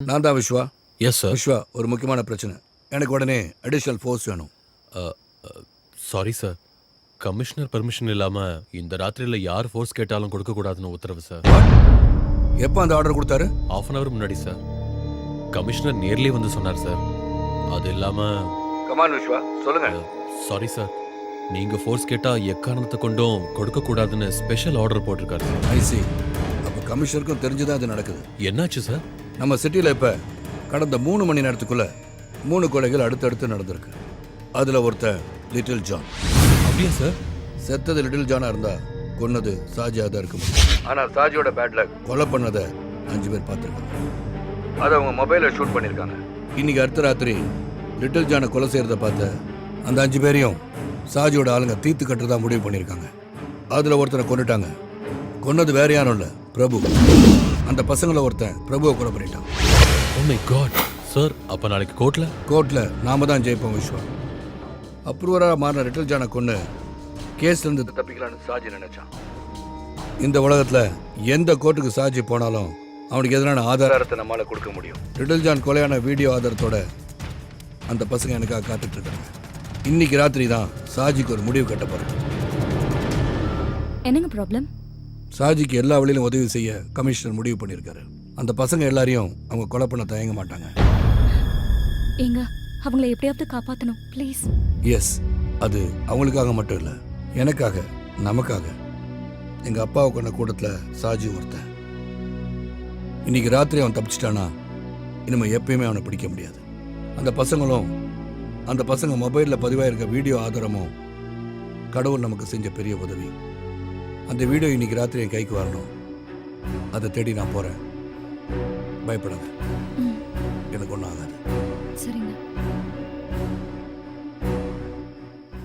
நான் தான் Vishwa. Yes sir. Vishwa, ஒரு முக்கியமான பிரச்சனை. எனக்கு உடனே அடிஷனல் ஃபோர்ஸ் வேணும். Sorry sir. கமிஷனர் பெர்மிஷன் இல்லாம இந்த ராத்திரியில யார் ஃபோர்ஸ் கேட்டாலும் கொடுக்க கூடாதுன்னு உத்தரவு சார். எப்போ அந்த ஆர்டர் கொடுத்தாரு? ஹாஃப் அன் அவர் முன்னாடி சார். கமிஷனர் நேர்லயே வந்து சொன்னார் சார். அது இல்லாம கமான் விஸ்வா, சொல்லுங்க. Sorry sir. நீங்க ஃபோர்ஸ் கேட்டா எக்காரணத்தை கொண்டும் கொடுக்க கூடாதுன்னு ஸ்பெஷல் ஆர்டர் போட்டிருக்காரு சார். ஐசி, அப்போ கமிஷனருக்கும் தெரிஞ்சுதான் அது நடக்குது. என்னாச்சு சார்? நம்ம சிட்டியில் இப்போ கடந்த 3 மணி நேரத்துக்குள்ள 3 கொலைகள் அடுத்தடுத்து நடந்திருக்கு. அதில் ஒருத்தன் லிட்டில் ஜான். அப்படியா சார்? செத்தது லிட்டில் ஜானா இருந்தா கொன்னது சாஜியாக தான் இருக்க முடியும். ஆனால் சாஜியோட பேட்ல கொலை பண்ணதை 5 பேர் பார்த்துருக்காங்க. அதை அவங்க மொபைலில் ஷூட் பண்ணியிருக்காங்க. இன்னைக்கு அடுத்த ராத்திரி லிட்டில் ஜானை கொலை செய்கிறத பார்த்த அந்த 5 பேரையும் சாஜியோட ஆளுங்க தீர்த்து கட்டுறதா முடிவு பண்ணியிருக்காங்க. அதில் ஒருத்தனை கொண்டுட்டாங்க. கொன்னது வேற யாரும் இல்லை, பிரபு. அந்த பசங்களை ஒருத்தன் பிரபுவை கொலை பண்ணிட்டான். Oh my god sir. அப்ப நாளைக்கு கோர்ட்ல நாம தான் ஜெயிப்போம் விஸ்வா. அப்ரூவராக மாறின லிட்டில் ஜானை கொண்டு கேஸ்லேருந்து தப்பிக்கலான்னு சாஜி நினைச்சான். இந்த உலகத்தில் எந்த கோர்ட்டுக்கு சாஜி போனாலும் அவனுக்கு எதிரான ஆதாரத்தை நம்மளால கொடுக்க முடியும். லிட்டில் ஜான் கொலையான வீடியோ ஆதாரத்தோட அந்த பசங்க எனக்காக காத்துட்டு இருக்காங்க. இன்னைக்கு ராத்திரி தான் சாஜிக்கு ஒரு முடிவு கட்ட போறேன். என்னங்க ப்ராப்ளம்? சாஜிக்கு எல்லா வழியிலும் உதவி செய்ய கமிஷனர் முடிவு பண்ணியிருக்காரு. அந்த பசங்க எல்லாரையும் அவங்க கொலை பண்ண தயங்க மாட்டாங்க. ஏங்க, அவங்கள எப்படியாவது காப்பாத்தணும் ப்ளீஸ். எஸ், அது அவங்களுக்காக மட்டும் இல்லை, எனக்காக, நமக்காக. எங்கள் அப்பாவை கொண்ட கூட்டத்தில் சாஜி ஒருத்தன். இன்னைக்கு ராத்திரி அவன் தப்பிச்சிட்டானா இனிமேல் எப்பயுமே அவனை பிடிக்க முடியாது. அந்த பசங்க மொபைலில் பதிவாயிருக்க வீடியோ ஆதாரமும் கடவுள் நமக்கு செஞ்ச பெரிய உதவி. அந்த வீடியோ இன்னைக்கு ராத்திரி என் கைக்கு வரணும். அதை தேடி நான் போகிறேன். பயப்படாத.